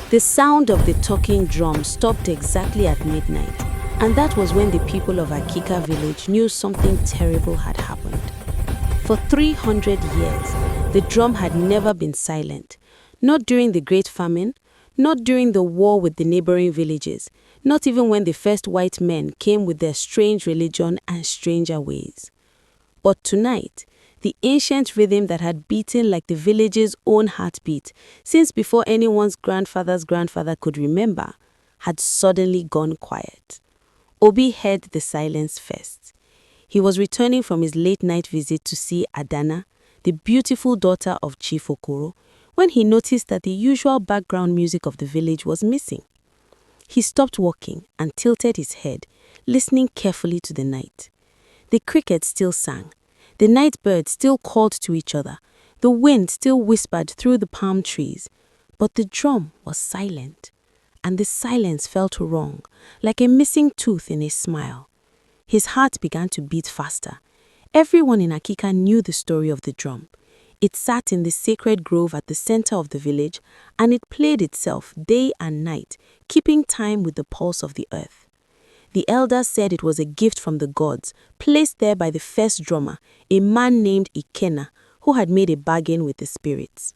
The sound of the talking drum stopped exactly at midnight, and that was when the people of Akika village knew something terrible had happened. For 300 years, the drum had never been silent, not during the Great Famine, not during the war with the neighboring villages, not even when the first white men came with their strange religion and stranger ways. But tonight, the ancient rhythm that had beaten like the village's own heartbeat since before anyone's grandfather's grandfather could remember, had suddenly gone quiet. Obi heard the silence first. He was returning from his late-night visit to see Adana, the beautiful daughter of Chief Okoro, when he noticed that the usual background music of the village was missing. He stopped walking and tilted his head, listening carefully to the night. The crickets still sang. The night birds still called to each other. The wind still whispered through the palm trees. But the drum was silent, and the silence felt wrong, like a missing tooth in a smile. His heart began to beat faster. Everyone in Akika knew the story of the drum. It sat in the sacred grove at the center of the village, and it played itself day and night, keeping time with the pulse of the earth. The elders said it was a gift from the gods, placed there by the first drummer, a man named Ikena, who had made a bargain with the spirits.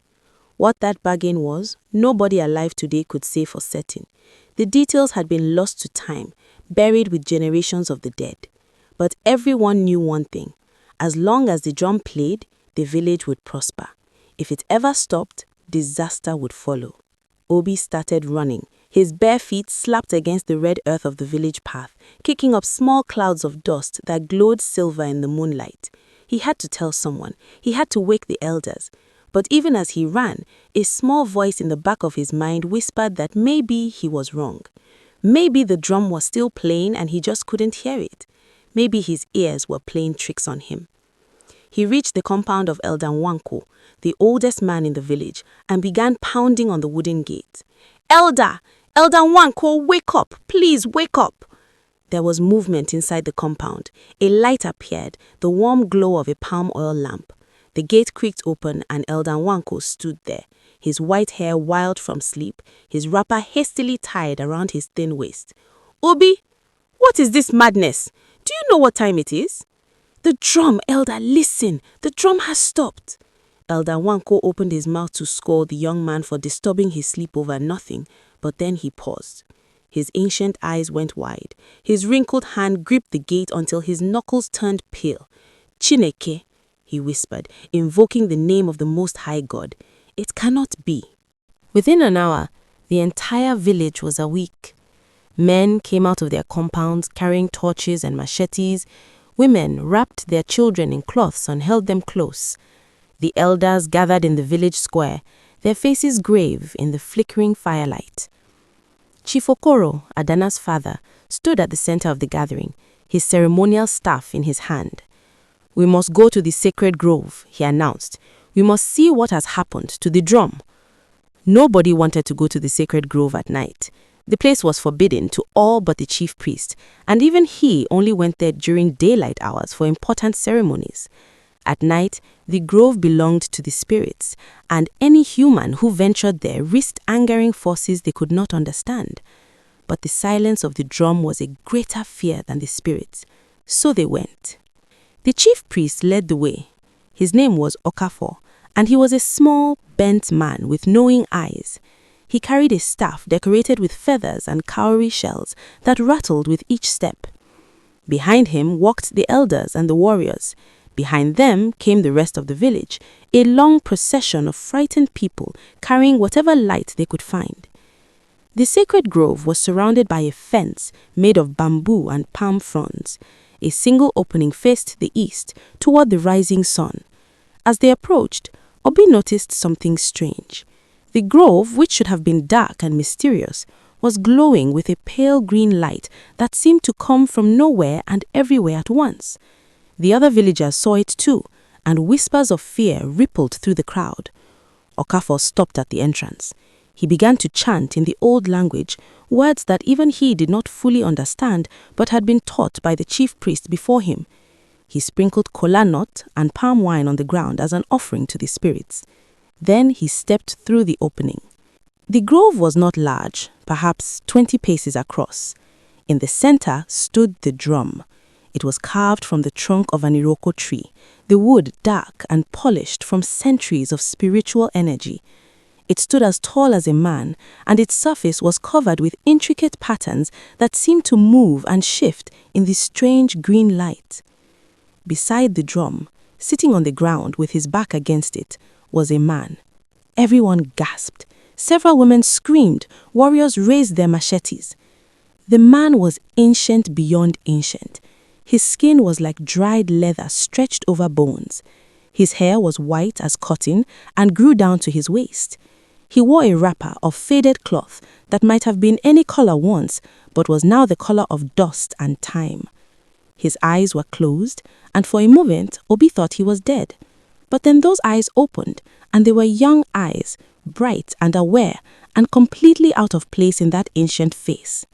What that bargain was, nobody alive today could say for certain. The details had been lost to time, buried with generations of the dead. But everyone knew one thing: as long as the drum played, the village would prosper. If it ever stopped, disaster would follow. Obi started running. His bare feet slapped against the red earth of the village path, kicking up small clouds of dust that glowed silver in the moonlight. He had to tell someone. He had to wake the elders. But even as he ran, a small voice in the back of his mind whispered that maybe he was wrong. Maybe the drum was still playing and he just couldn't hear it. Maybe his ears were playing tricks on him. He reached the compound of Elder Nwanko, the oldest man in the village, and began pounding on the wooden gate. "Elder! Elder Nwanko, wake up! Please wake up!" There was movement inside the compound. A light appeared, the warm glow of a palm oil lamp. The gate creaked open and Elder Nwanko stood there, his white hair wild from sleep, his wrapper hastily tied around his thin waist. "Obi, what is this madness? Do you know what time it is?" "The drum, Elder, listen! The drum has stopped!" Elder Nwanko opened his mouth to scold the young man for disturbing his sleep over nothing, but then he paused. His ancient eyes went wide. His wrinkled hand gripped the gate until his knuckles turned pale. "Chineke," he whispered, invoking the name of the Most High God. "It cannot be." Within an hour, the entire village was awake. Men came out of their compounds carrying torches and machetes. Women wrapped their children in cloths and held them close. The elders gathered in the village square, their faces grave in the flickering firelight. Chief Okoro, Adana's father, stood at the center of the gathering, his ceremonial staff in his hand. "We must go to the sacred grove," he announced. "We must see what has happened to the drum." Nobody wanted to go to the sacred grove at night. The place was forbidden to all but the chief priest, and even he only went there during daylight hours for important ceremonies. At night, the grove belonged to the spirits, and any human who ventured there risked angering forces they could not understand. But the silence of the drum was a greater fear than the spirits, so they went. The chief priest led the way. His name was Okafor, and he was a small, bent man with knowing eyes. He carried a staff decorated with feathers and cowrie shells that rattled with each step. Behind him walked the elders and the warriors. Behind them came the rest of the village, a long procession of frightened people carrying whatever light they could find. The sacred grove was surrounded by a fence made of bamboo and palm fronds. A single opening faced the east, toward the rising sun. As they approached, Obi noticed something strange. The grove, which should have been dark and mysterious, was glowing with a pale green light that seemed to come from nowhere and everywhere at once. The other villagers saw it too, and whispers of fear rippled through the crowd. Okafor stopped at the entrance. He began to chant in the old language, words that even he did not fully understand but had been taught by the chief priest before him. He sprinkled kola nut and palm wine on the ground as an offering to the spirits. Then he stepped through the opening. The grove was not large, perhaps 20 paces across. In the center stood the drum. It was carved from the trunk of an iroko tree, the wood dark and polished from centuries of spiritual energy. It stood as tall as a man, and its surface was covered with intricate patterns that seemed to move and shift in the strange green light. Beside the drum, sitting on the ground with his back against it, was a man. Everyone gasped. Several women screamed. Warriors raised their machetes. The man was ancient beyond ancient. His skin was like dried leather stretched over bones. His hair was white as cotton and grew down to his waist. He wore a wrapper of faded cloth that might have been any color once, but was now the color of dust and time. His eyes were closed, and for a moment, Obi thought he was dead. But then those eyes opened, and they were young eyes, bright and aware, and completely out of place in that ancient face.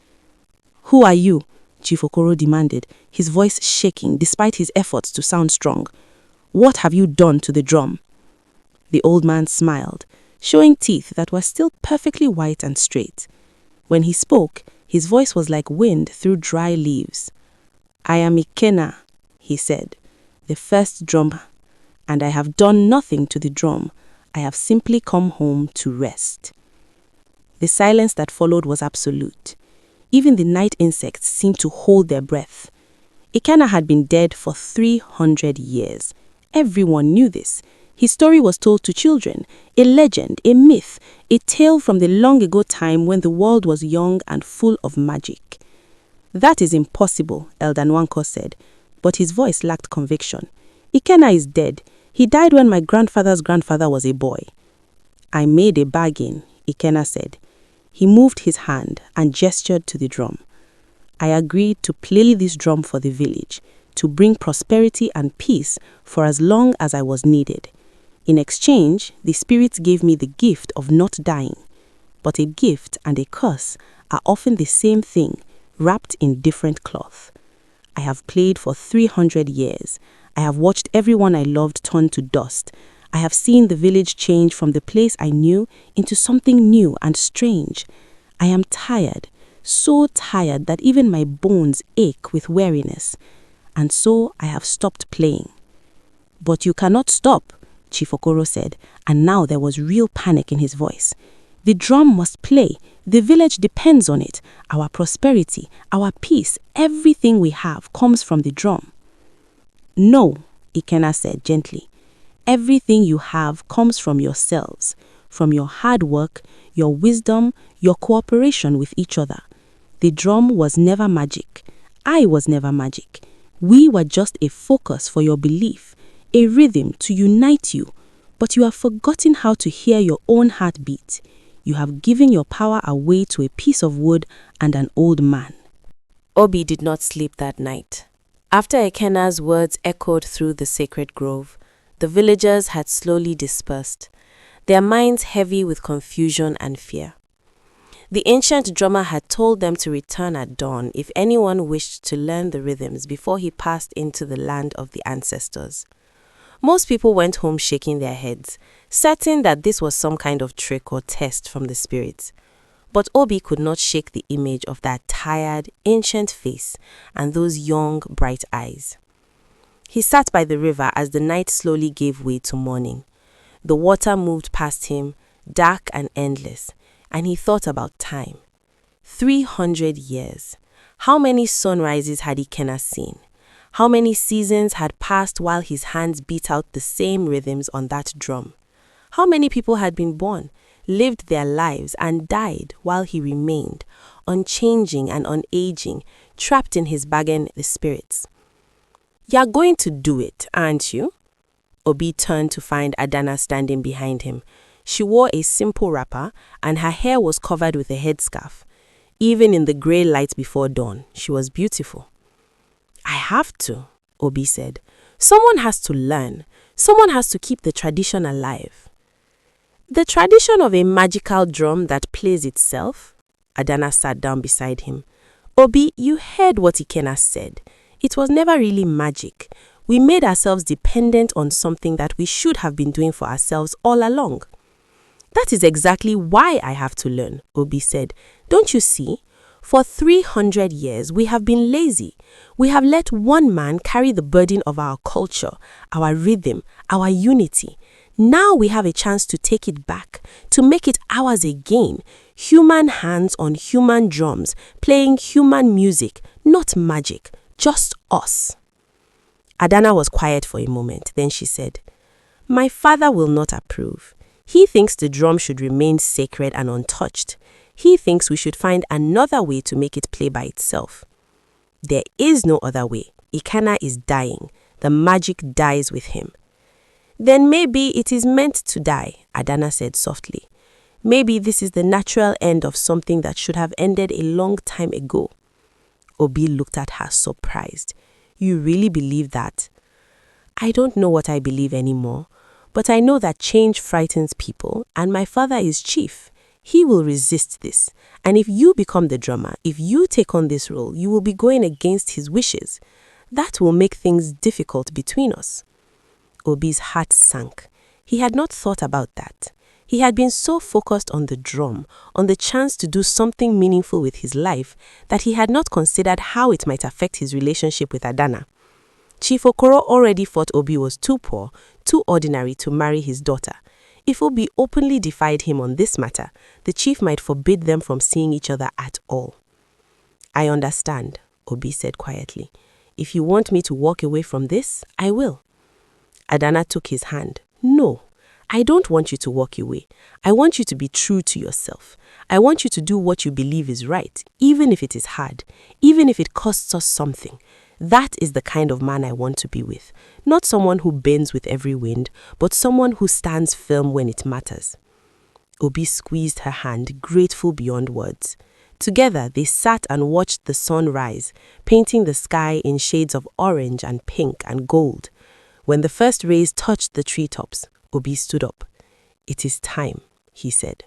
"Who are you?" Chief Okoro demanded, his voice shaking despite his efforts to sound strong. "What have you done to the drum?" The old man smiled, showing teeth that were still perfectly white and straight. When he spoke, his voice was like wind through dry leaves. "I am Ikena," he said, "the first drummer, and I have done nothing to the drum. I have simply come home to rest." The silence that followed was absolute. Even the night insects seemed to hold their breath. Ikena had been dead for 300 years. Everyone knew this. His story was told to children, a legend, a myth, a tale from the long ago time when the world was young and full of magic. "That is impossible," Elder Nwanko said, but his voice lacked conviction. "Ikena is dead. He died when my grandfather's grandfather was a boy." "I made a bargain," Ikena said. He moved his hand and gestured to the drum. "I agreed to play this drum for the village, to bring prosperity and peace for as long as I was needed. In exchange, the spirits gave me the gift of not dying. But a gift and a curse are often the same thing, wrapped in different cloth. I have played for 300 years. I have watched everyone I loved turn to dust. I have seen the village change from the place I knew into something new and strange. I am tired, so tired that even my bones ache with weariness. And so I have stopped playing." "But you cannot stop," Chief Okoro said, and now there was real panic in his voice. "The drum must play. The village depends on it. Our prosperity, our peace, everything we have comes from the drum." "No," Ikena said gently. "Everything you have comes from yourselves, from your hard work, your wisdom, your cooperation with each other. The drum was never magic. I was never magic. We were just a focus for your belief, a rhythm to unite you, but you have forgotten how to hear your own heartbeat. You have given your power away to a piece of wood and an old man." Obi did not sleep that night. After Ekena's words echoed through the sacred grove, the villagers had slowly dispersed, their minds heavy with confusion and fear. The ancient drummer had told them to return at dawn if anyone wished to learn the rhythms before he passed into the land of the ancestors. Most people went home shaking their heads, certain that this was some kind of trick or test from the spirits. But Obi could not shake the image of that tired, ancient face and those young, bright eyes. He sat by the river as the night slowly gave way to morning. The water moved past him, dark and endless, and he thought about time. 300 years. How many sunrises had Ikena seen? How many seasons had passed while his hands beat out the same rhythms on that drum? How many people had been born, lived their lives, and died while he remained, unchanging and unaging, trapped in his bargain, the spirits? "You're going to do it, aren't you?" Obi turned to find Adana standing behind him. She wore a simple wrapper, and her hair was covered with a headscarf. Even in the grey light before dawn, she was beautiful. "I have to," Obi said. "Someone has to learn. Someone has to keep the tradition alive." "The tradition of a magical drum that plays itself?" Adana sat down beside him. "Obi, you heard what Ikena said. It was never really magic. We made ourselves dependent on something that we should have been doing for ourselves all along." That is exactly why I have to learn, Obi said. Don't you see? For 300 years, we have been lazy. We have let one man carry the burden of our culture, our rhythm, our unity. Now we have a chance to take it back, to make it ours again. Human hands on human drums, playing human music, not magic, just us. Adana was quiet for a moment. Then she said, "My father will not approve. He thinks the drum should remain sacred and untouched. He thinks we should find another way to make it play by itself." There is no other way. Ikenna is dying. The magic dies with him. Then maybe it is meant to die, Adana said softly. Maybe this is the natural end of something that should have ended a long time ago. Obi looked at her surprised. You really believe that? I don't know what I believe anymore, but I know that change frightens people, and my father is chief. He will resist this. And if you become the drummer, if you take on this role, you will be going against his wishes. That will make things difficult between us. Obi's heart sank. He had not thought about that. He had been so focused on the drum, on the chance to do something meaningful with his life, that he had not considered how it might affect his relationship with Adana. Chief Okoro already thought Obi was too poor, too ordinary to marry his daughter. If Obi openly defied him on this matter, the chief might forbid them from seeing each other at all. I understand, Obi said quietly. If you want me to walk away from this, I will. Adana took his hand. No, I don't want you to walk away. I want you to be true to yourself. I want you to do what you believe is right, even if it is hard, even if it costs us something. That is the kind of man I want to be with. Not someone who bends with every wind, but someone who stands firm when it matters. Obi squeezed her hand, grateful beyond words. Together, they sat and watched the sun rise, painting the sky in shades of orange and pink and gold. When the first rays touched the treetops, Obi stood up. It is time, he said.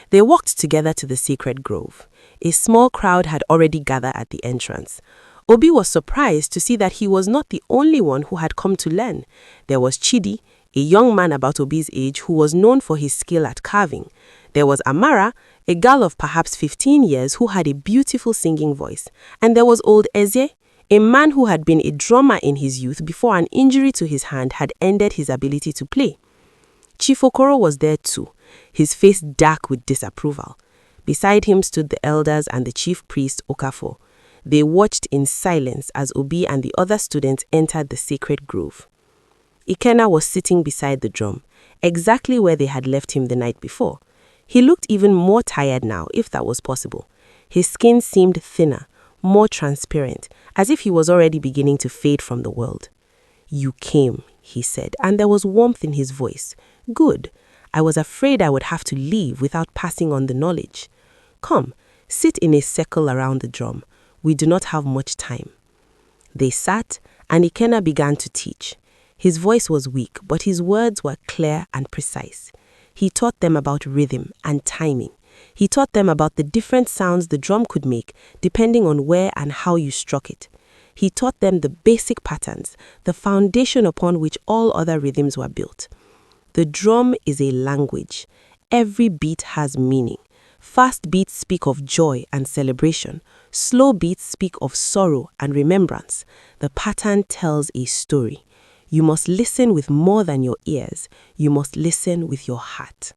They walked together to the sacred grove. A small crowd had already gathered at the entrance. Obi was surprised to see that he was not the only one who had come to learn. There was Chidi, a young man about Obi's age who was known for his skill at carving. There was Amara, a girl of perhaps 15 years who had a beautiful singing voice. And there was old Eze, a man who had been a drummer in his youth before an injury to his hand had ended his ability to play. Chief Okoro was there too, his face dark with disapproval. Beside him stood the elders and the chief priest Okafo. They watched in silence as Obi and the other students entered the sacred grove. Ikenna was sitting beside the drum, exactly where they had left him the night before. He looked even more tired now, if that was possible. His skin seemed thinner, more transparent, as if he was already beginning to fade from the world. You came, he said, and there was warmth in his voice. Good. I was afraid I would have to leave without passing on the knowledge. Come, sit in a circle around the drum. We do not have much time. They sat, and Ikenna began to teach. His voice was weak, but his words were clear and precise. He taught them about rhythm and timing. He taught them about the different sounds the drum could make depending on where and how you struck it. He taught them the basic patterns, the foundation upon which all other rhythms were built. The drum is a language. Every beat has meaning. Fast beats speak of joy and celebration. Slow beats speak of sorrow and remembrance. The pattern tells a story. You must listen with more than your ears. You must listen with your heart.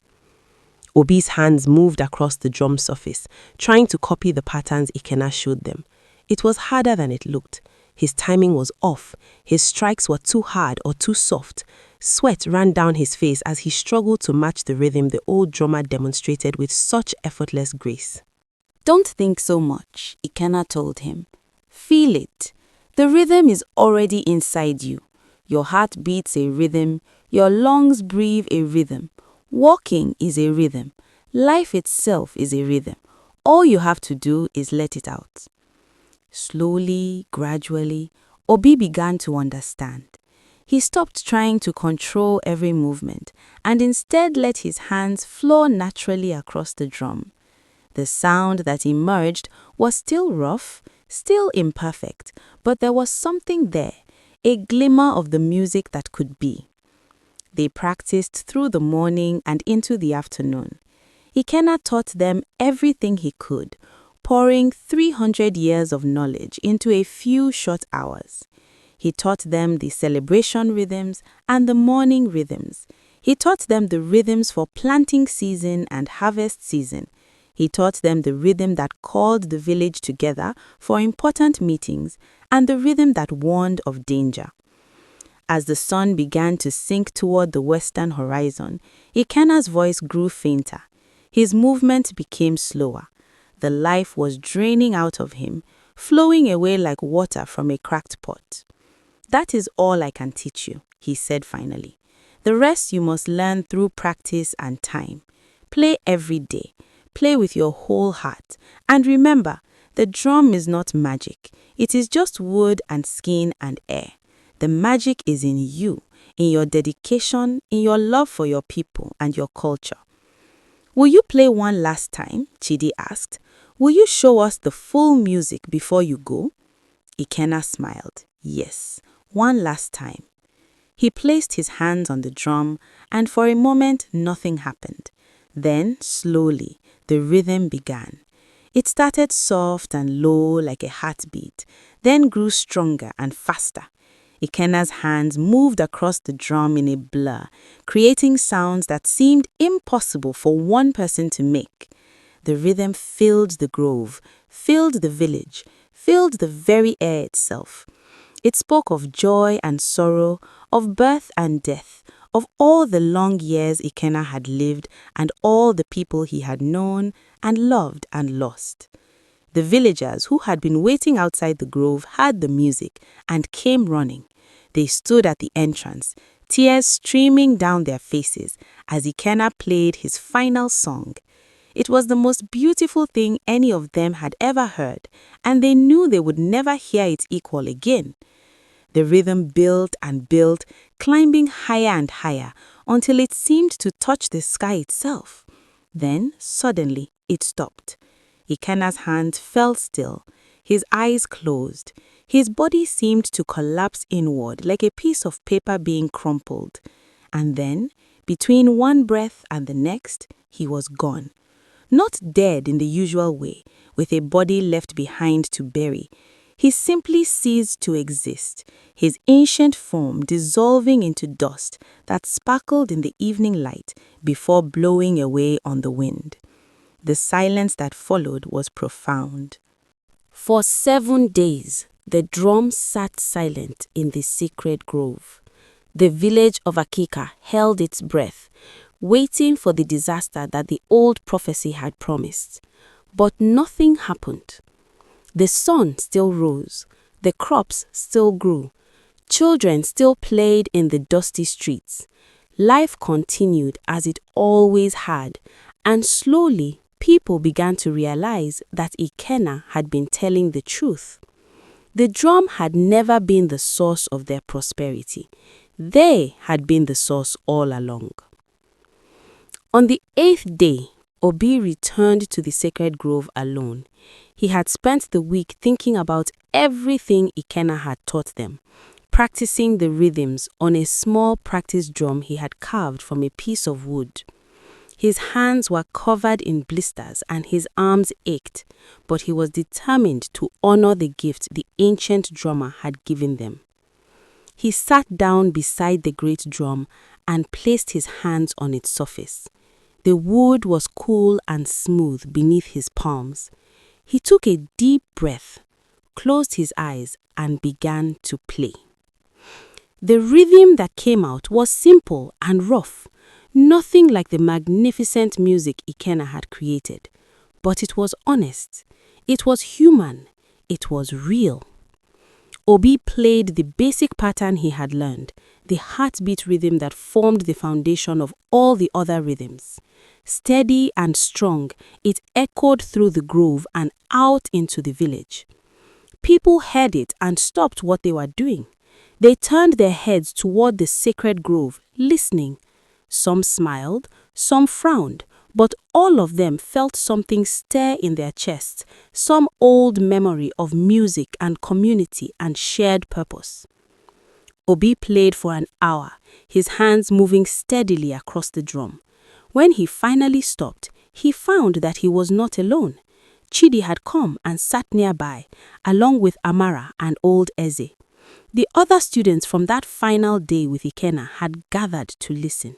Obi's hands moved across the drum surface, trying to copy the patterns Ikenna showed them. It was harder than it looked. His timing was off. His strikes were too hard or too soft. Sweat ran down his face as he struggled to match the rhythm the old drummer demonstrated with such effortless grace. Don't think so much, Ikenna told him. Feel it. The rhythm is already inside you. Your heart beats a rhythm. Your lungs breathe a rhythm. Walking is a rhythm. Life itself is a rhythm. All you have to do is let it out. Slowly, gradually, Obi began to understand. He stopped trying to control every movement and instead let his hands flow naturally across the drum. The sound that emerged was still rough, still imperfect, but there was something there, a glimmer of the music that could be. They practiced through the morning and into the afternoon. Ikenna taught them everything he could, pouring 300 years of knowledge into a few short hours. He taught them the celebration rhythms and the mourning rhythms. He taught them the rhythms for planting season and harvest season. He taught them the rhythm that called the village together for important meetings and the rhythm that warned of danger. As the sun began to sink toward the western horizon, Ikenna's voice grew fainter. His movement became slower. The life was draining out of him, flowing away like water from a cracked pot. "That is all I can teach you," he said finally. "The rest you must learn through practice and time. Play every day. Play with your whole heart. And remember, the drum is not magic. It is just wood and skin and air. The magic is in you, in your dedication, in your love for your people and your culture." "Will you play one last time?" Chidi asked. "Will you show us the full music before you go?" Ikenna smiled. "Yes, one last time." He placed his hands on the drum, and for a moment nothing happened. Then, slowly, the rhythm began. It started soft and low like a heartbeat, then grew stronger and faster. Ikenna's hands moved across the drum in a blur, creating sounds that seemed impossible for one person to make. The rhythm filled the grove, filled the village, filled the very air itself. It spoke of joy and sorrow, of birth and death, of all the long years Ikenna had lived and all the people he had known and loved and lost. The villagers who had been waiting outside the grove heard the music and came running. They stood at the entrance, tears streaming down their faces as Ikenna played his final song. It was the most beautiful thing any of them had ever heard, and they knew they would never hear its equal again. The rhythm built and built, climbing higher and higher until it seemed to touch the sky itself. Then, suddenly, it stopped. Ikenna's hands fell still, his eyes closed. His body seemed to collapse inward like a piece of paper being crumpled. And then, between one breath and the next, he was gone. Not dead in the usual way, with a body left behind to bury. He simply ceased to exist, his ancient form dissolving into dust that sparkled in the evening light before blowing away on the wind. The silence that followed was profound. For 7 days, the drum sat silent in the sacred grove. The village of Akika held its breath, waiting for the disaster that the old prophecy had promised. But nothing happened. The sun still rose, the crops still grew, children still played in the dusty streets. Life continued as it always had, and slowly people began to realize that Ikenna had been telling the truth. The drum had never been the source of their prosperity. They had been the source all along. On the 8th day, Obi returned to the sacred grove alone. He had spent the week thinking about everything Ikenna had taught them, practicing the rhythms on a small practice drum he had carved from a piece of wood. His hands were covered in blisters and his arms ached, but he was determined to honor the gift the ancient drummer had given them. He sat down beside the great drum and placed his hands on its surface. The wood was cool and smooth beneath his palms. He took a deep breath, closed his eyes, and began to play. The rhythm that came out was simple and rough, nothing like the magnificent music Ikenna had created. But it was honest, it was human, it was real. Obi played the basic pattern he had learned, the heartbeat rhythm that formed the foundation of all the other rhythms. Steady and strong, it echoed through the grove and out into the village. People heard it and stopped what they were doing. They turned their heads toward the sacred grove, listening. Some smiled, some frowned, but all of them felt something stir in their chests, some old memory of music and community and shared purpose. Obi played for an hour, his hands moving steadily across the drum. When he finally stopped, he found that he was not alone. Chidi had come and sat nearby, along with Amara and old Eze. The other students from that final day with Ikenna had gathered to listen.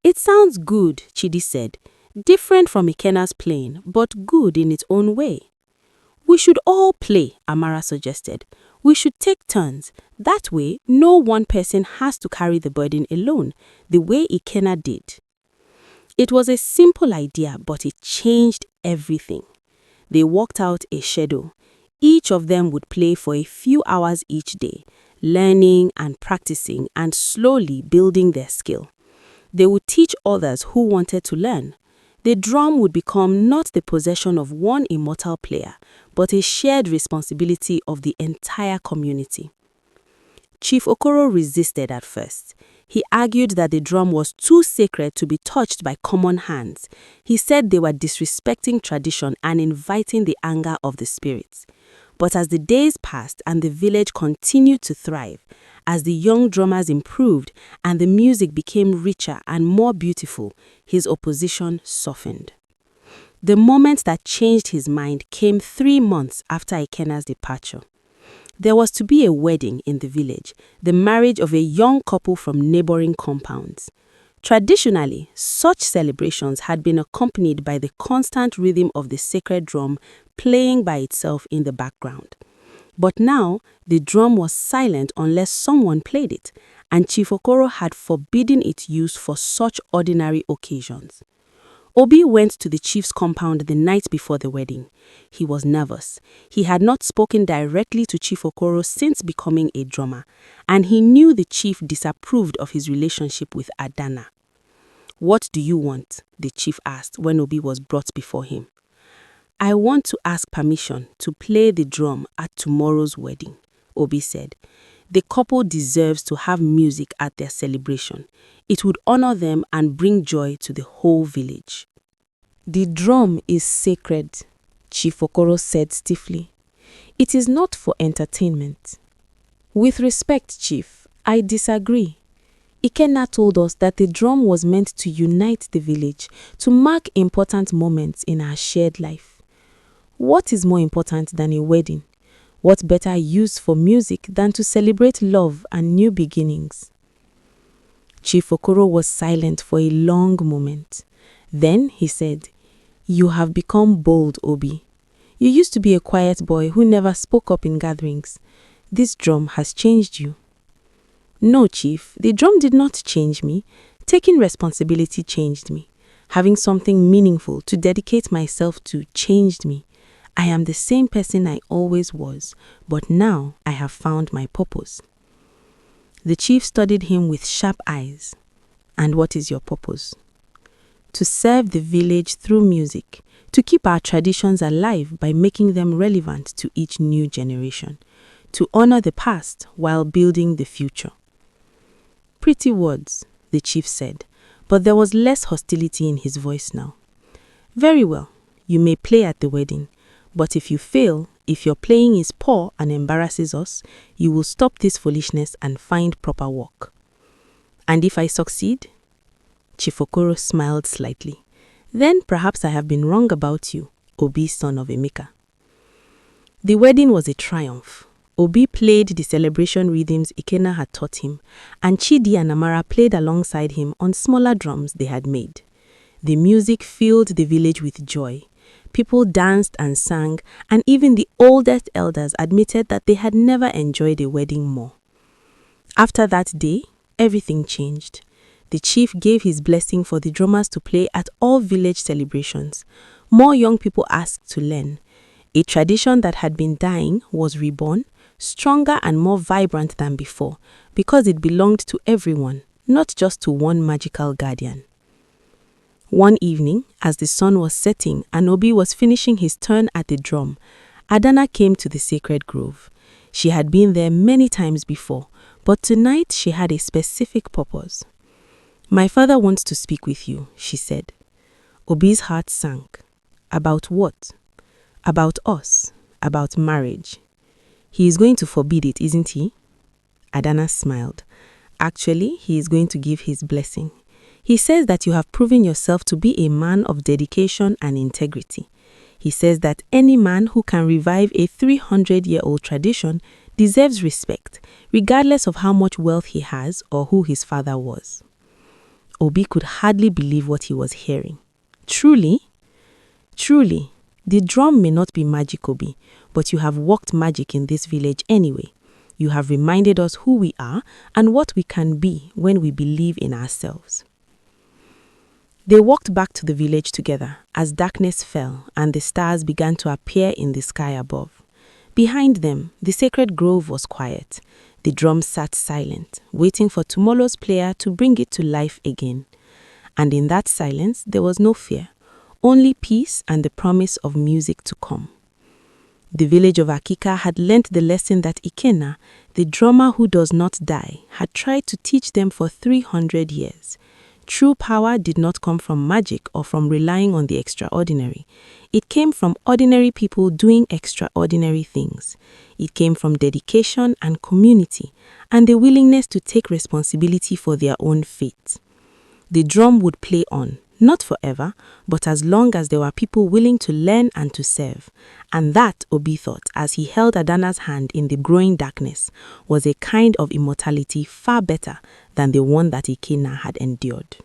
"It sounds good," Chidi said. "Different from Ikenna's playing, but good in its own way." "We should all play," Amara suggested. "We should take turns. That way, no one person has to carry the burden alone, the way Ikenna did." It was a simple idea, but it changed everything. They worked out a schedule. Each of them would play for a few hours each day, learning and practicing and slowly building their skill. They would teach others who wanted to learn. The drum would become not the possession of one immortal player, but a shared responsibility of the entire community. Chief Okoro resisted at first. He argued that the drum was too sacred to be touched by common hands. He said they were disrespecting tradition and inviting the anger of the spirits. But as the days passed and the village continued to thrive, as the young drummers improved and the music became richer and more beautiful, his opposition softened. The moment that changed his mind came 3 months after Ikenna's departure. There was to be a wedding in the village, the marriage of a young couple from neighboring compounds. Traditionally, such celebrations had been accompanied by the constant rhythm of the sacred drum playing by itself in the background. But now, the drum was silent unless someone played it, and Chief Okoro had forbidden its use for such ordinary occasions. Obi went to the chief's compound the night before the wedding. He was nervous. He had not spoken directly to Chief Okoro since becoming a drummer, and he knew the chief disapproved of his relationship with Adana. "What do you want?" the chief asked when Obi was brought before him. "I want to ask permission to play the drum at tomorrow's wedding," Obi said. "The couple deserves to have music at their celebration. It would honor them and bring joy to the whole village." "The drum is sacred," Chief Okoro said stiffly. "It is not for entertainment." "With respect, Chief, I disagree. Ikenna told us that the drum was meant to unite the village, to mark important moments in our shared life. What is more important than a wedding? What better use for music than to celebrate love and new beginnings?" Chief Okoro was silent for a long moment. Then he said, "You have become bold, Obi. You used to be a quiet boy who never spoke up in gatherings. This drum has changed you." "No, Chief, the drum did not change me. Taking responsibility changed me. Having something meaningful to dedicate myself to changed me. I am the same person I always was, but now I have found my purpose." The chief studied him with sharp eyes. "And what is your purpose?" "To serve the village through music, to keep our traditions alive by making them relevant to each new generation, to honor the past while building the future." "Pretty words," the chief said, but there was less hostility in his voice now. "Very well, you may play at the wedding, but if you fail, if your playing is poor and embarrasses us, you will stop this foolishness and find proper work." "And if I succeed?" Chief Okoro smiled slightly. "Then perhaps I have been wrong about you, Obi, son of Emeka." The wedding was a triumph. Obi played the celebration rhythms Ikenna had taught him, and Chidi and Amara played alongside him on smaller drums they had made. The music filled the village with joy. People danced and sang, and even the oldest elders admitted that they had never enjoyed a wedding more. After that day, everything changed. The chief gave his blessing for the drummers to play at all village celebrations. More young people asked to learn. A tradition that had been dying was reborn, stronger and more vibrant than before, because it belonged to everyone, not just to one magical guardian. One evening, as the sun was setting and Obi was finishing his turn at the drum, Adana came to the sacred grove. She had been there many times before, but tonight she had a specific purpose. "My father wants to speak with you," she said. Obi's heart sank. "About what?" "About us, about marriage." "He is going to forbid it, isn't he?" Adana smiled. Actually, he is going to give his blessing. He says that you have proven yourself to be a man of dedication and integrity. He says that any man who can revive a 300-year-old tradition deserves respect, regardless of how much wealth he has or who his father was. Obi could hardly believe what he was hearing. Truly? Truly, the drum may not be magic, Obi, but you have worked magic in this village anyway. You have reminded us who we are and what we can be when we believe in ourselves. They walked back to the village together as darkness fell and the stars began to appear in the sky above. Behind them, the sacred grove was quiet. The drums sat silent, waiting for tomorrow's player to bring it to life again. And in that silence, there was no fear, only peace and the promise of music to come. The village of Akika had learnt the lesson that Ikenna, the drummer who does not die, had tried to teach them for 300 years. True power did not come from magic or from relying on the extraordinary. It came from ordinary people doing extraordinary things. It came from dedication and community, and the willingness to take responsibility for their own fate. The drum would play on, not forever, but as long as there were people willing to learn and to serve. And that, Obi thought, as he held Adana's hand in the growing darkness, was a kind of immortality far better than the one that Ikenna had endured.